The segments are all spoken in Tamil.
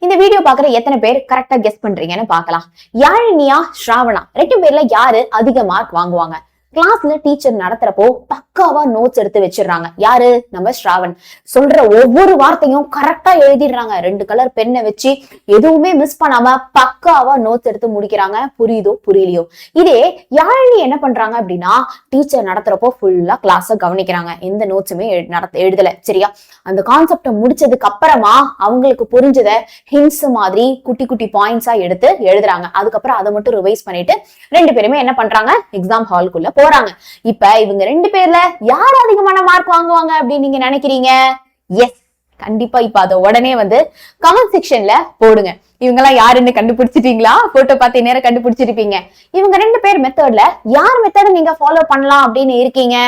இந்த வீடியோ பாக்குற எத்தனை பேர் கரெக்டா கெஸ் பண்றீங்கன்னு பாக்கலாம். யாழினியா ஸ்ராவணா 2 பேர்ல யாரு அதிக மார்க் வாங்குவாங்க? கிளாஸ்ல டீச்சர் நடத்துறப்போ பக்காவா நோட்ஸ் எடுத்து வச்சிடறாங்க. யாரு? நம்ம ஸ்ராவன். சொல்ற ஒவ்வொரு வார்த்தையும் கரெக்டா எழுதிடுறாங்க. 2 கலர் பெண்ணை வச்சு எதுவுமே மிஸ் பண்ணாம பக்காவா நோட்ஸ் எடுத்து முடிக்கிறாங்க. புரியுதோ புரியலையோ. இதே யாழினி என்ன பண்றாங்க அப்படின்னா, டீச்சர் நடத்துறப்போ ஃபுல்லா கிளாஸ கவனிக்கிறாங்க. எந்த நோட்ஸுமே எழுதல. சரியா? அந்த கான்செப்ட முடிச்சதுக்கு அப்புறமா அவங்களுக்கு புரிஞ்சத ஹிண்ட்ஸ் மாதிரி குட்டி குட்டி பாயிண்ட்ஸா எடுத்து எழுதுறாங்க. அதுக்கப்புறம் அதை மட்டும் ரிவைஸ் பண்ணிட்டு 2 பேருமே என்ன பண்றாங்க? எக்ஸாம் ஹாலுக்குள்ள போறாங்க. இப்ப இவங்க 2 பேர்ல யார் அதிகமான மார்க் வாங்குவாங்க அப்படின்னு நீங்க நினைக்கிறீங்க? எஸ், கண்டிப்பா இப்ப அத உடனே கமெண்ட் செக்ஷன்ல போடுங்க. இவங்க எல்லாம் யாருன்னு கண்டுபிடிச்சிட்டீங்களா? போட்டோ பார்த்து நேரம் கண்டுபிடிச்சிருப்பீங்க. இவங்க 2 பேர் மெத்தட்ல யார் மெத்தட் நீங்க ஃபாலோ பண்ணலாம் அப்படின்னு இருக்கீங்க?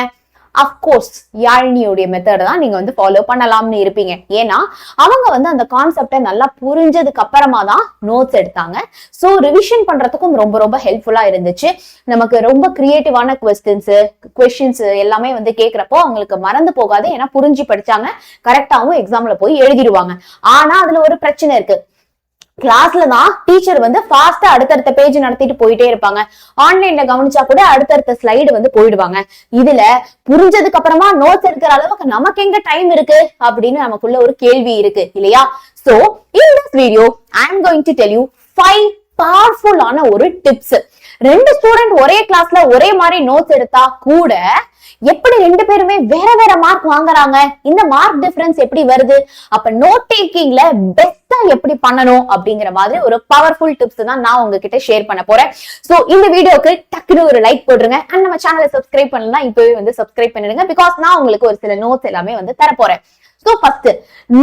அப்கோர்ஸ் யாழினியோடைய மெத்தட் தான் நீங்க ஃபாலோ பண்ணலாம்னு இருப்பீங்க. ஏன்னா அவங்க அந்த கான்செப்டை நல்லா புரிஞ்சதுக்கு அப்புறமா தான் நோட்ஸ் எடுத்தாங்க. சோ ரிவிஷன் பண்றதுக்கும் ரொம்ப ரொம்ப ஹெல்ப்ஃபுல்லா இருந்துச்சு. நமக்கு ரொம்ப கிரியேட்டிவான கொஸ்டின்ஸ் எல்லாமே கேக்குறப்போ அவங்களுக்கு மறந்து போகாது. ஏன்னா புரிஞ்சு படிச்சாங்க, கரெக்டாவும் எக்ஸாம்ல போய் எழுதிடுவாங்க. ஆனா அதுல ஒரு பிரச்சனை இருக்கு. கிளாஸ்ல தான் டீச்சர் ஃபாஸ்டா அடுத்தடுத்த பேஜ் நடத்திட்டு போயிட்டே இருப்பாங்க. ஆன்லைன்ல கவனிச்சா கூட அடுத்தடுத்த ஸ்லைடு போயிடுவாங்க. இதுல புரிஞ்சதுக்கு அப்புறமா நோட்ஸ் எடுக்கிற அளவுக்கு நமக்கு எங்க டைம் இருக்கு அப்படின்னு நமக்குள்ள ஒரு கேள்வி இருக்கு இல்லையா? So in this video I am going to tell you 5 powerful ஆன ஒரு டிப்ஸ். 2 ஸ்டூடெண்ட் ஒரே கிளாஸ்ல ஒரே மாதிரி நோட்ஸ் எடுத்தா கூட எப்படி 2 பேருமே வேற வேற மார்க் வாங்குறாங்க? இந்த மார்க் டிஃபரன்ஸ் எப்படி வருது? அப்ப நோட் டேக்கிங்ல பெஸ்டா எப்படி பண்ணணும் அப்படிங்கிற மாதிரி ஒரு பவர்ஃபுல் டிப்ஸ் தான் நான் உங்ககிட்ட ஷேர் பண்ண போறேன். சோ இந்த வீடியோக்கு டக்குனு ஒரு லைக் போட்டுருங்க. அண்ட் நம்ம சேனலை சப்ஸ்கிரைப் பண்ணலாம் இப்பவே சப்ஸ்கிரைப் பண்ணிடுங்க. பிகாஸ் நான் உங்களுக்கு ஒரு சில நோட்ஸ் எல்லாமே தர போறேன். சோ ஃபர்ஸ்ட்,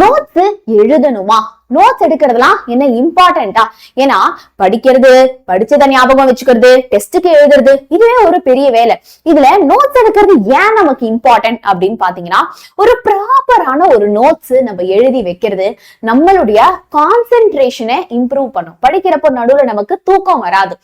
நோட்ஸ் எழுதணுமா? நோட்ஸ் எடுக்கிறதுலாம் என்ன இம்பார்ட்டன்டா? ஏன்னா படிச்சதை ஞாபகம் வச்சுக்கிறது, டெஸ்டுக்கு எழுதுறது, இதுவே ஒரு பெரிய வேலை. இதுல நோட்ஸ் எடுக்கிறது ஏன் நமக்கு இம்பார்ட்டன்ட் அப்படின்னு பாத்தீங்கன்னா, ஒரு ப்ராப்பரான ஒரு நோட்ஸ் நம்ம எழுதி வைக்கிறது நம்மளுடைய கான்சென்ட்ரேஷனை இம்ப்ரூவ் பண்ணும். படிக்கிறப்போ நடுவுல நமக்கு தூக்கம் வராது.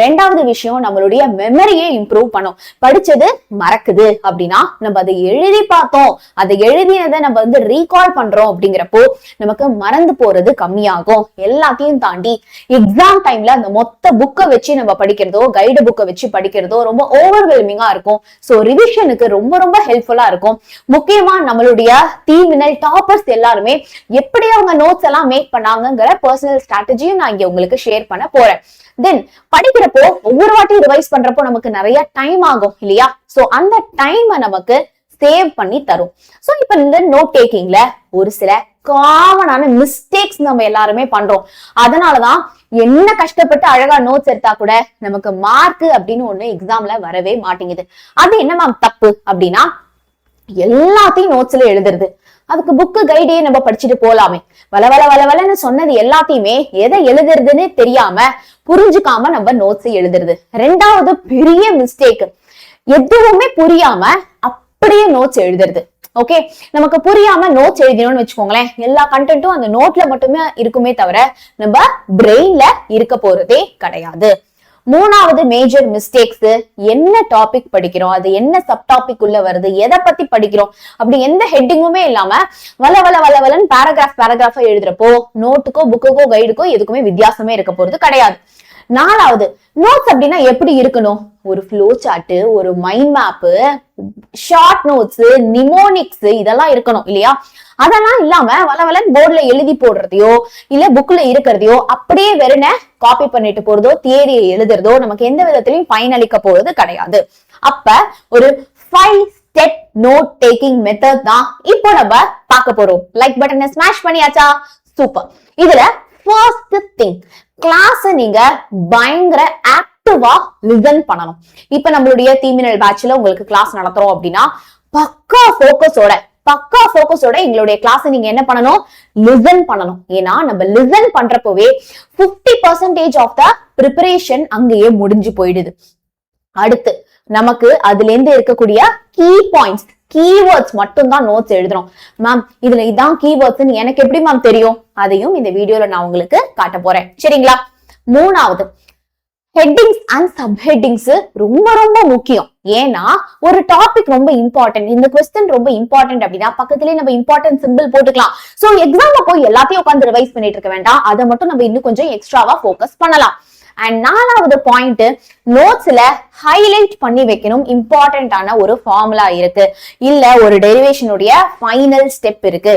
2வது விஷயம், நம்மளுடைய மெமரியை இம்ப்ரூவ் பண்ணும். படிச்சது மறக்குது அப்படின்னா நம்ம அதை எழுதி பார்த்தோம், அதை எழுதினதை நம்ம ரீகால் பண்றோம் அப்படிங்கிறப்போ நமக்கு மறந்து போறது கம்மியாகும். எல்லாத்தையும் தாண்டி எக்ஸாம் டைம்ல அந்த மொத்த புக்கை வச்சு நம்ம படிக்கிறதோ, கைடு புக்கை வச்சு படிக்கிறதோ ரொம்ப ஓவர்வெல்மிங்கா இருக்கும். சோ ரிவிஷனுக்கு ரொம்ப ரொம்ப ஹெல்ப்ஃபுல்லா இருக்கும். முக்கியமா நம்மளுடைய டீமினல் டாப்பர்ஸ் எல்லாருமே எப்படி அவங்க நோட்ஸ் எல்லாம் மேக் பண்ணாங்கிற பர்சனல் ஸ்ட்ராட்டஜியும் நான் இங்க உங்களுக்கு ஷேர் பண்ண போறேன். தென் படிக்கிறப்போ ஒவ்வொரு வாட்டி ரிவைஸ் பண்றப்போ நமக்கு நிறைய டைம் ஆகும் இல்லையா? சோ அந்த டைமை நமக்கு சேவ் பண்ணி தரும். சோ இப்ப இந்த நோட் டேக்கிங்ல ஒரு சில காமனான மிஸ்டேக்ஸ் நம்ம எல்லாருமே பண்றோம். அதனாலதான் என்ன கஷ்டப்பட்டு அழகா நோட்ஸ் எடுத்தா கூட நமக்கு மார்க் அப்படின்னு ஒண்ணு எக்ஸாம்ல வரவே மாட்டேங்குது. அது என்ன மேம் தப்பு அப்படின்னா, எல்லாத்தையும் நோட்ஸ்ல எழுதுறது. அதுக்கு புக்கு கைடே நம்ம படிச்சுட்டு போலாமே. வளவளன்னு சொன்னது எல்லாத்தையுமே எதை எழுதுறதுன்னு தெரியாம புரிஞ்சுக்காம நம்ம நோட்ஸ் எழுதுறது 2வது பெரிய மிஸ்டேக். எதுவுமே புரியாம அப்படியே நோட்ஸ் எழுதுறது. ஓகே, நமக்கு புரியாம நோட்ஸ் எழுதணும்னு வச்சுக்கோங்களேன், எல்லா கண்டென்ட்டும் அந்த நோட்ல மட்டுமே இருக்குமே தவிர நம்ம பிரெயின்ல இருக்க போறதே கிடையாது. 3வது மேஜர் மிஸ்டேக்ஸ், என்ன டாபிக் படிக்கிறோம், அது என்ன சப் டாபிக் உள்ள வருது, எதை பத்தி படிக்கிறோம் அப்படி எந்த ஹெட்டிங்குமே இல்லாம வளவளன்னு பேராகிராஃபா எழுதுறப்போ நோட்டுக்கோ புக்குக்கோ கைடுக்கோ எதுக்குமே வித்தியாசமே இருக்க போறது கிடையாது. 4வது, நோட்ஸ் அப்படின்னா எப்படி இருக்கணும்? ஒரு ஃப்ளோ சார்ட், ஒரு mind map, short notes, mnemonics இதெல்லாம் இருக்கணும் இல்லையா? அதெல்லாம் இல்லாம வளவலன்னு போர்ட்ல எழுதி போடுறதையோ இல்ல புக்ல இருக்கிறதையோ அப்படியே வெறுன காப்பி பண்ணிட்டு போறதோ, தியரியை எழுதுறதோ நமக்கு எந்த விதத்திலையும் பயனளிக்க போறது கிடையாது. அப்ப ஒரு 5 ஸ்டெப் நோட் டேக்கிங் மெத்தட் தான் இப்போ நம்ம பார்க்க போறோம். லைக் பட்டனை ஸ்மாஷ் பண்ணியாச்சா? சூப்பர். இதுல ஃபர்ஸ்ட் திங், கிளாஸ் நீங்க பயங்கர ஆக்டிவா லிசன் பண்ணணும். இப்ப நம்மளுடைய டீமினல் பேட்ச்ல உங்களுக்கு கிளாஸ் நடத்துறோம் அப்படின்னா பக்கா போக்கஸோட எங்களுடைய கிளாஸ் நீங்க என்ன பண்ணணும்? லிசன் பண்ணணும். ஏன்னா நம்ம லிசன் பண்றப்பவே 50% ஆஃப் த ப்ரிப்பரேஷன் அங்கேயே முடிஞ்சு போயிடுது. அடுத்து நமக்கு அதுல இருந்து இருக்கக்கூடிய கீ பாயிண்ட்ஸ், கீவேர்ட்ஸ் மட்டும் தான் நோட்ஸ் எழுதுறோம். மேம் இதுல இதான் கீவேர்ட்ஸ் எனக்கு எப்படி மேம் தெரியும்? அதையும் இந்த வீடியோல நான் உங்களுக்கு காட்ட போறேன். சரிங்களா? 3வது, ஹெட்டிங்ஸ் அண்ட் சப்ஹெட்டிங்ஸ் ரொம்ப ரொம்ப முக்கியம். ஏன்னா ஒரு டாபிக் ரொம்ப இம்பார்ட்டன்ட், இந்த கொஸ்டின் ரொம்ப இம்பார்ட்டன்ட் அப்படின்னா பக்கத்துலயே நம்ம இம்பார்ட்டன்ட் சிம்பிள் போட்டுக்கலாம். சோ எக்ஸாம்ல போய் எல்லாத்தையும் உட்காந்து ரிவைஸ் பண்ணிட்டு இருக்க வேண்டாம். அதை மட்டும் நம்ம இன்னும் கொஞ்சம் எக்ஸ்ட்ராவா ஃபோக்கஸ் பண்ணலாம். அண்ட் 4வது பாயிண்ட், நோட்ஸ்ல ஹைலைட் பண்ணி வைக்கணும். இம்பார்ட்டன்டான ஒரு ஃபார்முலா இருக்கு, இல்ல ஒரு டெரிவேஷனுடைய ஃபைனல் ஸ்டெப் இருக்கு,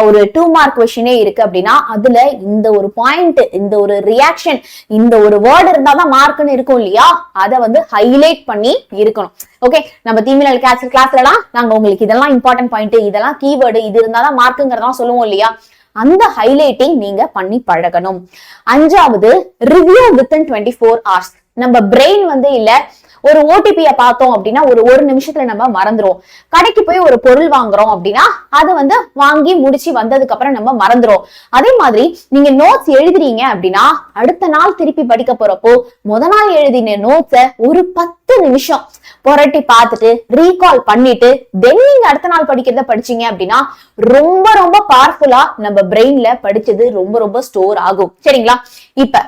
ஒரு 2 மார்க் கொஸ்டினே இருக்கு அப்படின்னா அதுல இந்த ஒரு பாயிண்ட், இந்த ஒரு ரியாக்ஷன், இந்த ஒரு வேர்டு இருந்தாதான் மார்க்னு இருக்கும் இல்லையா, அதை வந்து ஹைலைட் பண்ணி இருக்கணும். ஓகே, நம்ம திமினல் கிளாஸ்லலாம் நாங்க உங்களுக்கு இதெல்லாம் இம்பார்ட்டன்ட் பாயிண்ட், இதெல்லாம் கீவேர்டு, இது இருந்தாதான் மார்க்குங்கிறதெல்லாம் சொல்லுவோம் இல்லையா, அந்த ஹைலைட்டிங் நீங்க பண்ணி பழகணும். 5வது, ரிவ்யூ வித்தின் 24 hours. நம்ம பிரெயின் வந்து இல்ல ஒரு ஓடிபிய பார்த்தோம் அப்படின்னா ஒரு நிமிஷத்துல நம்ம மறந்துரும். கடைக்கு போய் ஒரு பொருள் வாங்குறோம் அப்படின்னா அது வந்து வாங்கி முடிச்சு வந்ததுக்கு அப்புறம் நம்ம மறந்துரும். அதே மாதிரி நீங்க நோட்ஸ் எழுதுறீங்க அப்படின்னா அடுத்த நாள் திருப்பி படிக்க போறப்போ முத நாள் எழுதின நோட்ஸ ஒரு 10 நிமிஷம் புரட்டி பார்த்துட்டு ரீகால் பண்ணிட்டு தென் நீங்க அடுத்த நாள் படிக்கிறத படிச்சீங்க அப்படின்னா ரொம்ப ரொம்ப பவர்ஃபுல்லா நம்ம பிரெயின்ல படிச்சது ரொம்ப ரொம்ப ஸ்டோர் ஆகும். சரிங்களா? இப்ப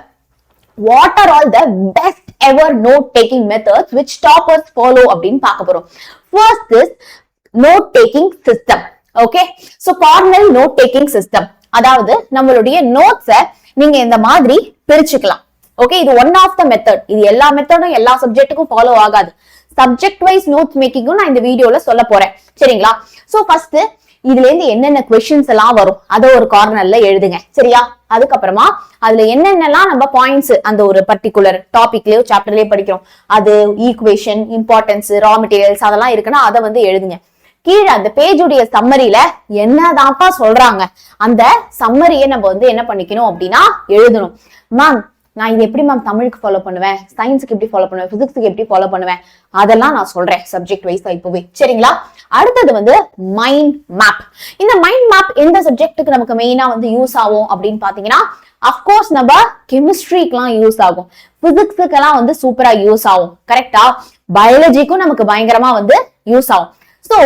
what are all the best ever note taking methods which toppers follow அப்படின்னு பார்க்க போறோம். First is note taking system. Okay, so Cornell note taking system, அதாவது நம்மளுடைய நோட்ஸ நீங்க இந்த மாதிரி பிரிச்சுக்கலாம். ஓகே, இது ஒன் ஆஃப் த மெத்தட். இது எல்லா மெத்தடும் எல்லா சப்ஜெக்ட்டுக்கும் ஃபாலோ ஆகாது. சப்ஜெக்ட் வைஸ் நோட்ஸ் மேக்கிங்கும் நான் இந்த வீடியோல சொல்ல போறேன். சரிங்களா? சோ ஃபர்ஸ்ட் இதுல இருந்து என்னென்ன கொஸ்டின்ஸ் எல்லாம் வரும் அதை ஒரு கார்னர்ல எழுதுங்க. சரியா? அதுக்கப்புறமா அதுல என்னென்னலாம் நம்ம பாயிண்ட்ஸ் அந்த ஒரு பர்டிகுலர் டாபிக்லயோ சாப்டர்லயோ படிக்கிறோம், அது ஈக்குவேஷன், இம்பார்ட்டன்ஸ், ரா மெட்டீரியல்ஸ் அதெல்லாம் இருக்குன்னா அதை வந்து எழுதுங்க. கீழே அந்த பேஜுடைய சம்மரியில என்னதான்ப்பா சொல்றாங்க அந்த சம்மரியை நம்ம வந்து என்ன பண்ணிக்கணும் அப்படின்னா எழுதணும். மேம் நான் இது எப்படி மேம் தமிழுக்கு ஃபாலோ பண்ணுவேன், சயின்ஸுக்கு எப்படி ஃபாலோ பண்ணுவேன், பிசிக்ஸுக்கு எப்படி ஃபாலோ பண்ணுவேன், அதெல்லாம் நான் சொல்றேன் சப்ஜெக்ட் வைஸா இப்பவே. சரிங்களா? அடுத்தது வந்து மைண்ட் மேப். இந்த மைண்ட் மேப் எந்த சப்ஜெக்ட்டுக்கு நமக்கு மெயினா வந்து யூஸ் ஆகும் அப்படின்னு பாத்தீங்கன்னா அப்கோர்ஸ் நம்ம கெமிஸ்ட்ரிக்கெல்லாம் யூஸ் ஆகும், பிசிக்ஸுக்கெல்லாம் வந்து சூப்பரா யூஸ் ஆகும். கரெக்டா? பயாலஜிக்கும் நமக்கு பயங்கரமா வந்து யூஸ் ஆகும். சோ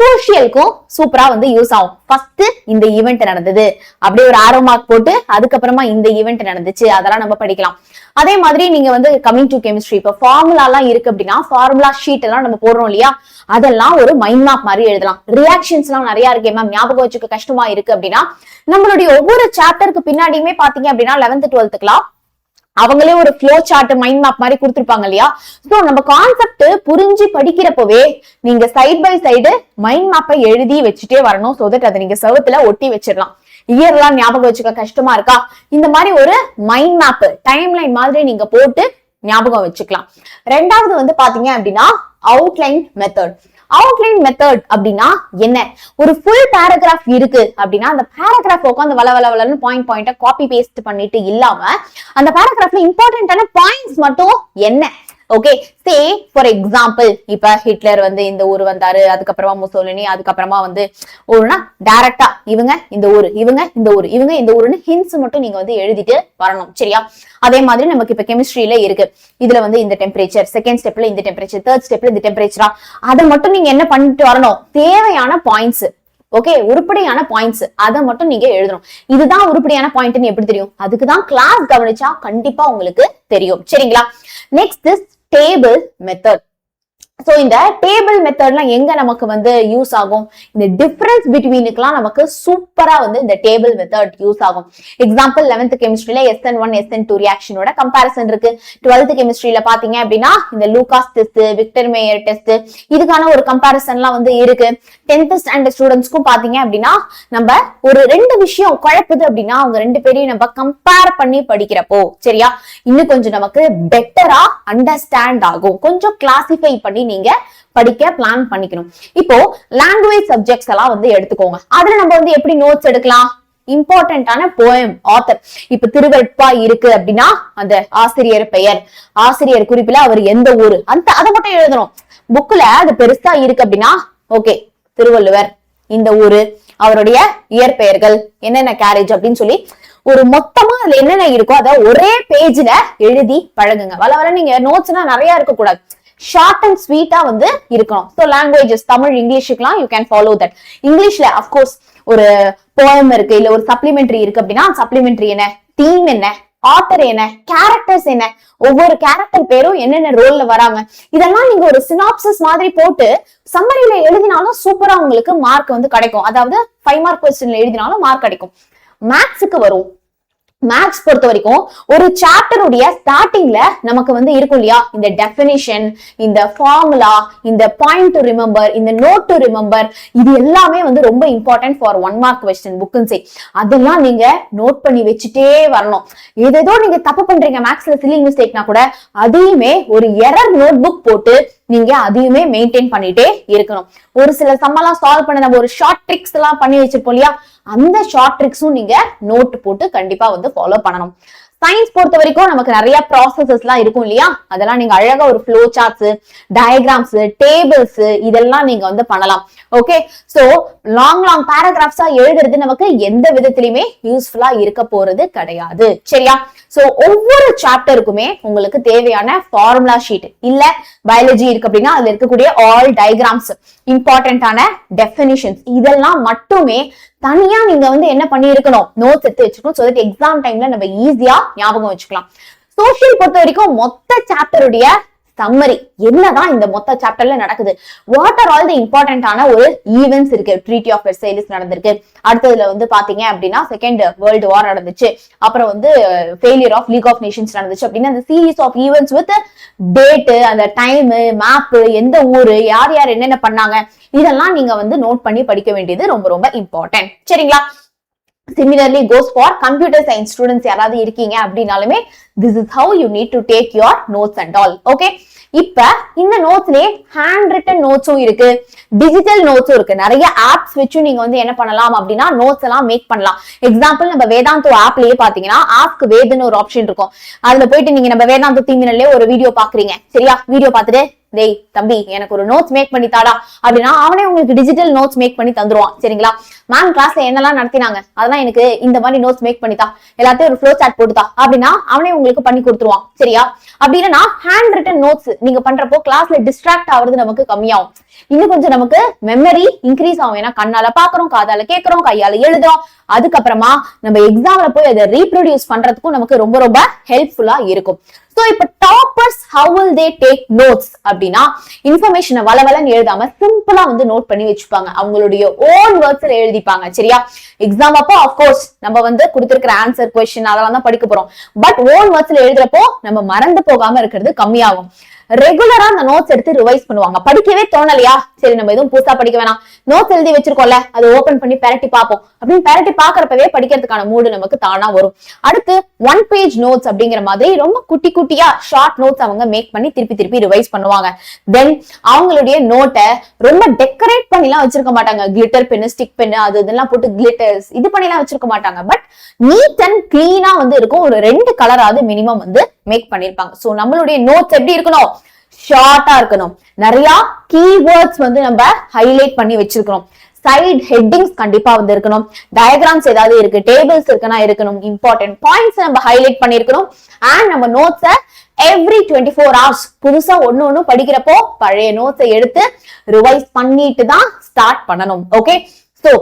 சோசியலுக்கும் சூப்பரா வந்து யூஸ் ஆகும். ஃபர்ஸ்ட் இந்த ஈவெண்ட் நடந்தது அப்படியே ஒரு ஆரோ மார்க் போட்டு அதுக்கப்புறமா இந்த ஈவெண்ட் நடந்துச்சு அதெல்லாம் நம்ம படிக்கலாம். அதே மாதிரி நீங்க வந்து கமிங் டு கெமிஸ்ட்ரி, இப்ப ஃபார்முலா எல்லாம் இருக்கு அப்படின்னா ஃபார்முலா ஷீட் எல்லாம் நம்ம போடுறோம் இல்லையா, அதெல்லாம் ஒரு மைண்ட் மேப் மாதிரி எழுதலாம். ரியாக்ஷன்ஸ் எல்லாம் நிறைய இருக்கு மேம், ஞாபகம் வச்சுக்க கஷ்டமா இருக்கு அப்படின்னா நம்மளுடைய ஒவ்வொரு சாப்டருக்கு பின்னாடியுமே பாத்தீங்க அப்படின்னா 11th 12th அவங்களே ஒரு ஃப்ளோ சார்ட் மைண்ட் மேப் மாதிரி கொடுத்துருப்பாங்க இல்லையா. சோ நம்ம கான்செப்ட் புரிஞ்சு படிக்கிறப்பவே நீங்க சைட் பை சைடு மைண்ட் மேப்பை எழுதி வச்சுட்டே வரணும். சோ தட் அதை நீங்க செவத்துல ஒட்டி வச்சிடலாம். இயர்லாம் ஞாபகம் வச்சுக்க கஷ்டமா இருக்கா, இந்த மாதிரி ஒரு மைண்ட் மேப் டைம் லைன் மாதிரி நீங்க போட்டு ஞாபகம் வச்சுக்கலாம். 2வது வந்து பாத்தீங்க அப்படின்னா அவுட்லைன் மெத்தட். அவுட்லைன் மெத்தட் அப்படின்னா என்ன? ஒரு ஃபுல் பேராகிராஃப் இருக்கு அப்படின்னா அந்த பேராகிராஃப் உட்காந்து வளவளன்னு பாயிண்டா காப்பி பேஸ்ட் பண்ணிட்டு இல்லாம அந்த பேராகிராஃப்ல இம்பார்ட்டன்டான பாயிண்ட்ஸ் மட்டும் என்ன. ஓகே, சே ஃபார் எக்ஸாம்பிள் இப்ப ஹிட்லர் வந்து இந்த ஊர் வந்தாரு, அதுக்கப்புறமா முசோலினி, அதுக்கப்புறமா வந்து ஒருனா டைரக்டா இவங்க இந்த ஊரு, இவங்க இந்த ஊரு, இவங்க இந்த ஊருன்னு ஹிண்ட்ஸ் மட்டும் நீங்க வந்து எழுதிட்டு வரணும். சரியா? அதே மாதிரி நமக்கு இப்ப கெமிஸ்ட்ரியில இருக்கு, இதுல வந்து இந்த டெம்பரேச்சர், செகண்ட் ஸ்டெப்ல இந்த டெம்பரேச்சர், தேர்ட் ஸ்டெப்ல இந்த டெம்பரேச்சரா, அதை மட்டும் நீங்க என்ன பண்ணிட்டு வரணும், தேவையான பாயிண்ட்ஸ். ஓகே, உருப்படியான பாயிண்ட்ஸ் அதை மட்டும் நீங்க எழுதணும். இதுதான் உருப்படியான பாயிண்ட்னு எப்படி தெரியும்? அதுக்குதான் கிளாஸ் கவனிச்சா கண்டிப்பா உங்களுக்கு தெரியும். சரிங்களா? Next is table method. So இந்த டேபிள் மெத்தட்லாம் எங்க நமக்கு வந்து யூஸ் ஆகும்? இந்த டிஃபரன்ஸ் பிட்வீனுக்குலாம் நமக்கு சூப்பரா வந்து இந்த டேபிள் மெத்தட் யூஸ் ஆகும். எக்ஸாம்பிள் 11th கெமிஸ்ட்ரியில SN1 SN2 ரியாக்ஷனோட கம்பாரிசன் இருக்கு. 12th கெமிஸ்ட்ரியில பாத்தீங்க அப்படின்னா இந்த Lucas test, Victor Meyer test, இதுக்கான ஒரு கம்பாரிசன்லாம் வந்து இருக்கு. 10th ஸ்டாண்டர்ட் ஸ்டூடெண்ட்ஸ்க்கும் பாத்தீங்க அப்படின்னா நம்ம ஒரு 2 விஷயம் குழப்புது அப்படின்னா அவங்க 2 பேரையும் நம்ம கம்பேர் பண்ணி படிக்கிறப்போ சரியா இன்னும் கொஞ்சம் நமக்கு பெட்டரா அண்டர்ஸ்டாண்ட் ஆகும். கொஞ்சம் கிளாசிஃபை பண்ணி நீங்க படிக்க பிளான் பண்ணிக்கணும். இப்போ லாங்குவேஜ் சப்ஜெக்ட்ஸ் எல்லாம் வந்து எடுத்துக்கோங்க. அதுல நம்ம வந்து எப்படி நோட்ஸ் எடுக்கலாம்? இம்பார்ட்டன்டான போயம் ஆத்தர், இப்ப திருவெட்பா இருக்கு அப்படின்னா அந்த ஆசிரியர் பெயர், ஆசிரியர் குறிப்பில அவர் எந்த ஊரு, அந்த அதை மட்டும் எழுதணும். புக்ல அது பெருசா இருக்கு அப்படின்னா ஓகே திருவள்ளுவர் இந்த ஊரு, அவருடைய இயற்பெயர்கள், என்னென்ன கேரேஜ் அப்படின்னு சொல்லி ஒரு மொத்தமா அதுல என்னென்ன இருக்கோ அதை ஒரே பேஜ்ல எழுதி பழகுங்க. வளவல நீங்க நோட்ஸ்னா நிறைய இருக்க கூடாது, ஷார்ட் அண்ட் ஸ்வீட்டா வந்து இருக்கணும். சோ லாங்குவேஜஸ் தமிழ் இங்கிலீஷுக்குலாம் யூ கேன் ஃபாலோ தட். இங்கிலீஷ்ல அப்கோர்ஸ் ஒரு போயம் இருக்கு, இல்ல ஒரு சப்ளிமெண்டரி இருக்கு அப்படின்னா சப்ளிமெண்டரி என்ன, தீம் என்ன, ஆத்தர் என்ன, கேரக்டர்ஸ் என்ன, ஒவ்வொரு கேரக்டர் பேரும் என்னென்ன ரோல்ல வராங்க, இதெல்லாம் நீங்க ஒரு சினாப்சிஸ் மாதிரி போட்டு சம்மரியில எழுதினாலும் சூப்பரா உங்களுக்கு மார்க் வந்து கிடைக்கும். அதாவது 5 மார்க் கொஸ்டின்ல எழுதினாலும் மார்க் கிடைக்கும். மேத்ஸுக்கு வரும். மேத்ஸ் பொறுத்த வரைக்கும் ஒரு சாப்டருடைய ஸ்டார்டிங்ல நமக்கு வந்து இருக்கும் இல்லையா, இந்த டெபினிஷன், இந்த ஃபார்முலா, இந்த பாயிண்ட் டு ரிமெம்பர், இந்த நோட் டு ரிமெம்பர், இது எல்லாமே வந்து ரொம்ப இம்பார்ட்டன்ட் ஃபார் 1 மார்க் கொஸ்டின் புக்குன்னு சே. அதெல்லாம் நீங்க நோட் பண்ணி வச்சுட்டே வரணும். ஏதோ நீங்க தப்பு பண்றீங்க மேத்ஸ்ல சில்லி மிஸ்டேக்னா கூட அதையுமே ஒரு எரர் நோட் புக் போட்டு நீங்க அதையுமே மெயின்டைன் பண்ணிட்டே இருக்கணும். ஒரு சில சம்மெல்லாம் சால்வ் பண்ண நம்ம ஒரு ஷார்ட் ட்ரிக்ஸ் எல்லாம் பண்ணி வச்சிருப்போம் இல்லையா, அந்த ஷார்ட் ட்ரிக்ஸும் நீங்க நோட் போட்டு கண்டிப்பா வந்து ஃபாலோ பண்ணணும். சயின்ஸ் பொறுத்த வரைக்கும் நமக்கு நிறைய ப்ராசஸஸ் எல்லாம் இருக்கும் இல்லையா, அதெல்லாம் நீங்க அழகா ஒரு ஃப்ளோ சார்ட்ஸ், டயக்ராம்ஸ், டேபிள்ஸ் இதெல்லாம் நீங்க வந்து பண்ணலாம். ஓகே, சோ லாங் பேராகிராஃப்ஸா எழுதுறது நமக்கு எந்த விதத்திலுமே யூஸ்ஃபுல்லா இருக்க போறது கிடையாது. சரியா? சோ ஒவ்வொரு சாப்டருக்குமே உங்களுக்கு தேவையான ஃபார்முலா ஷீட் இல்ல பயாலஜி இருக்கு அப்படின்னா அதுல இருக்கக்கூடிய ஆல் டயக்ராம்ஸ், இம்பார்ட்டன்டான டெஃபினிஷன்ஸ் இதெல்லாம் மட்டுமே தனியா நீங்க வந்து என்ன பண்ணி இருக்கணும், நோட்ஸ் எடுத்து வச்சுக்கணும். சோ தட் எக்ஸாம் டைம்ல நம்ம ஈஸியா ஞாபகம் வச்சுக்கலாம். சோசியல் பொறுத்த வரைக்கும் மொத்த சாப்டருடைய சம்மரி என்னதான் இந்த மொத்த சாப்டர்ல நடக்குது, வாட் ஆர் ஆல் தி இம்பார்ட்டன்டான ஒரு ஈவென்ட்ஸ் இருக்கு. ட்ரீட்டி ஆஃப் வெர்சைலஸ் நடந்திருக்கு, அடுத்ததுல வந்து பாத்தீங்க அப்படின்னா செகண்ட் வேர்ல்டு வார் நடந்துச்சு, அப்புறம் வந்து failure of League of Nations நடந்துச்சு அப்படின்னு அந்த series of events with date, அந்த டைம், மேப், எந்த ஊரு, யார் யார் என்னென்ன பண்ணாங்க, இதெல்லாம் நீங்க வந்து நோட் பண்ணி படிக்க வேண்டியது ரொம்ப ரொம்ப இம்பார்ட்டன்ட். சரிங்களா? Similarly goes for computer science students யாராவது இருக்கீங்க அப்படினாலுமே this is how you need to take your notes and all. Okay, இப்ப இந்த நோட்ஸ்லயே ஹேண்ட் ரிட்டன் நோட்ஸும் இருக்கு, டிஜிட்டல் நோட்ஸும் இருக்கு. நிறைய ஆப்ஸ் வச்சு நீங்க வந்து என்ன பண்ணலாம் அப்படின்னா நோட்ஸ் எல்லாம் மேக் பண்ணலாம். எக்ஸாம்பிள் நம்ம வேதாந்தோ ஆப்லயே பாத்தீங்கன்னா ஆஸ்க் வேதுன்னு ஒரு ஆப்ஷன் இருக்கும். அதுல போயிட்டு நீங்க நம்ம வேதாந்தோ தீமினல்லே ஒரு வீடியோ பாக்குறீங்க. சரியா? வீடியோ பார்த்துட்டு டேய் தம்பி எனக்கு ஒரு நோட்ஸ் மேக் பண்ணி தாடா அப்படின்னா அவனே உங்களுக்கு டிஜிட்டல் நோட்ஸ் மேக் பண்ணி தந்துருவான். சரிங்களா? மேம் கிளாஸ்ல என்னெல்லாம் நடத்தினாங்க அதெல்லாம் எனக்கு இந்த மாதிரி நோட்ஸ் மேக் பண்ணித்தா, எல்லாத்தையும் ஒரு ஃப்ளோ சார்ட் போட்டுதா அப்படின்னா அவனே உங்களுக்கு பண்ணி கொடுத்துருவான். சரியா? அப்படின்னா ஹேண்ட் ரிட்டன் நோட்ஸ் நீங்க பண்றப்போ கிளாஸ்ல டிஸ்ட்ராக்ட் ஆகுறது நமக்கு கம்மியாகும். இன்னும் கொஞ்சம் நமக்கு மெமரி இன்க்ரீஸ் ஆகும். ஏன்னா கண்ணால பாக்குறோம், காதால கேட்கிறோம், கையால எழுதுறோம். அதுக்கப்புறமா நம்ம எக்ஸாம்ல போய் அதை ரீப்ரொடியூஸ் பண்றதுக்கும் நமக்கு ரொம்ப ரொம்ப ஹெல்ப்ஃபுல்லா இருக்கும். சோ இப்ப toppers how will they take notes அப்படின்னா இன்ஃபர்மேஷனை வளவலன்னு எழுதாம சிம்பிளா வந்து நோட் பண்ணி வச்சுப்பாங்க. அவங்களுடைய ஓன் வேர்ட்ஸ்ல எழுதிப்பாங்க. சரியா? எக்ஸாம் அப்போ அப்கோர்ஸ் நம்ம வந்து கொடுத்திருக்கிற ஆன்சர் கொஸ்டின் அதெல்லாம் தான் படிக்க போறோம். பட் ஓன் வேர்ட்ஸ்ல எழுதுறப்போ நம்ம மறந்து போகாம இருக்கிறது கம்மியாகும். ரெகுலரா அந்த நோட்ஸ் எடுத்து ரிவைஸ் பண்ணுவாங்க. படிக்கவே தோணலையா, சரி நம்ம எதுவும் புதுசா படிக்க வேணாம், நோட்ஸ் எழுதி வச்சிருக்கோம்ல அதை ஓபன் பண்ணி பெரட்டி பார்ப்போம் அப்படின்னு பெரட்டி பாக்குறப்பவே படிக்கிறதுக்கான மூடு நமக்கு தானா வரும். அடுத்து 1 பேஜ் நோட்ஸ் அப்படிங்கிற மாதிரி ரொம்ப குட்டி குட்டியா ஷார்ட் நோட்ஸ் அவங்க மேக் பண்ணி திருப்பி திருப்பி ரிவைஸ் பண்ணுவாங்க. தென் அவங்களுடைய நோட்டை ரொம்ப டெக்கரேட் பண்ணி எல்லாம் வச்சிருக்க மாட்டாங்க. கிளிட்டர் பென், ஸ்டிக் பென், அது இதெல்லாம் போட்டு கிளிட்டர்ஸ் இது பண்ணி எல்லாம் வச்சிருக்க மாட்டாங்க. பட் நீட் அண்ட் கிளீனா வந்து இருக்கும். ஒரு 2 கலராவது மினிமம் வந்து மேக் பண்ணிருப்பாங்க. சோ நம்மளுடைய நோட்ஸ் எப்படி இருக்கணும், ஷார்ட்டா இருக்கணும். நிறைய கீவேர்ட்ஸ் வந்து நம்ம ஹைலைட் பண்ணி வச்சிருக்கணும். சைட் ஹெட்டிங்ஸ் கண்டிப்பா வந்து இருக்கணும். டயக்ராம்ஸ் ஏதாவது இருக்கு, டேபிள்ஸ் இருக்குன்னா இருக்கணும். இம்பார்ட்டன்ட் பாயிண்ட்ஸ் நம்ம ஹைலைட் பண்ணிருக்கணும். அண்ட் நம்ம நோட்ஸை எவ்ரி 24 hours புதுசா ஒண்ணு படிக்கிறப்போ பழைய நோட்ஸை எடுத்து ரிவைஸ் பண்ணிட்டு தான் ஸ்டார்ட் பண்ணணும். ஓகே, சோ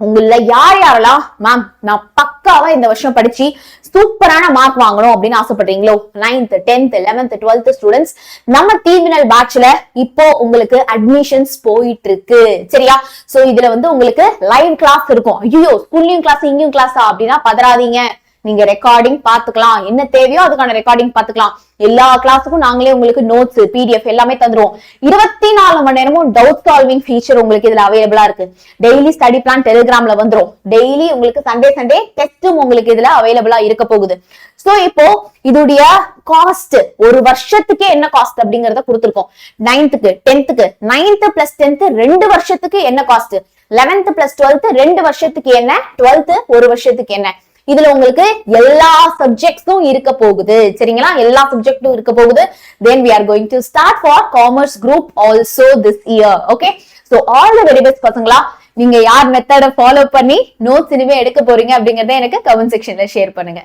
உங்கள யார் யாரெல்லாம் மேம் நான் பக்காவா இந்த வருஷம் படிச்சு சூப்பரான மார்க் வாங்கணும் அப்படின்னு ஆசைப்படுறீங்களோ 9th 10th 11th 12th students நம்ம டீமினல் பேட்ச்ல இப்போ உங்களுக்கு அட்மிஷன்ஸ் போயிட்டு இருக்கு. சரியா? சோ இதுல வந்து உங்களுக்கு லைவ் கிளாஸ் இருக்கும். ஐயோ ஸ்கூல்லயும் கிளாஸ் இங்கேயும் கிளாஸா அப்படின்னா பதறாதீங்க. நீங்க ரெக்கார்டிங் பாத்துக்கலாம், என்ன தேவையோ அதுக்கான ரெக்கார்டிங் பாத்துக்கலாம். எல்லா கிளாஸுக்கும் நாங்களே உங்களுக்கு நோட்ஸ், பிடிஎஃப் எல்லாமே தந்துருவோம். 24 மணி நேரமும் டவுட் சால்விங் ஃபீச்சர் உங்களுக்கு இதுல அவைலபிளா இருக்கு. டெய்லி ஸ்டடி பிளான் டெலிகிராம்ல வந்துரும். டெய்லி உங்களுக்கு சண்டே டெஸ்டும் உங்களுக்கு இதுல அவைலபிளா இருக்க போகுது. சோ இப்போ இதோடைய காஸ்ட் ஒரு வருஷத்துக்கே என்ன காஸ்ட் அப்படிங்கறத கொடுத்திருக்கோம். 9th 10th 9th plus 10th 2 வருஷத்துக்கு என்ன காஸ்ட், 11th plus 12th 2 வருஷத்துக்கு என்ன, 12th ஒரு வருஷத்துக்கு என்ன, இதுல உங்களுக்கு எல்லா சப்ஜெக்ட்ஸும் இருக்க போகுது. சரிங்களா? எல்லா சப்ஜெக்டும் இருக்க போகுது. Then we are going to start for commerce group also this year. Okay, so all the very best பசங்களா. நீங்க யார் மெத்தட ஃபாலோ பண்ணி நோட்ஸ் இனிமே எடுக்க போறீங்க அப்படிங்கறத எனக்கு கமெண்ட் செக்ஷன்ல ஷேர் பண்ணுங்க.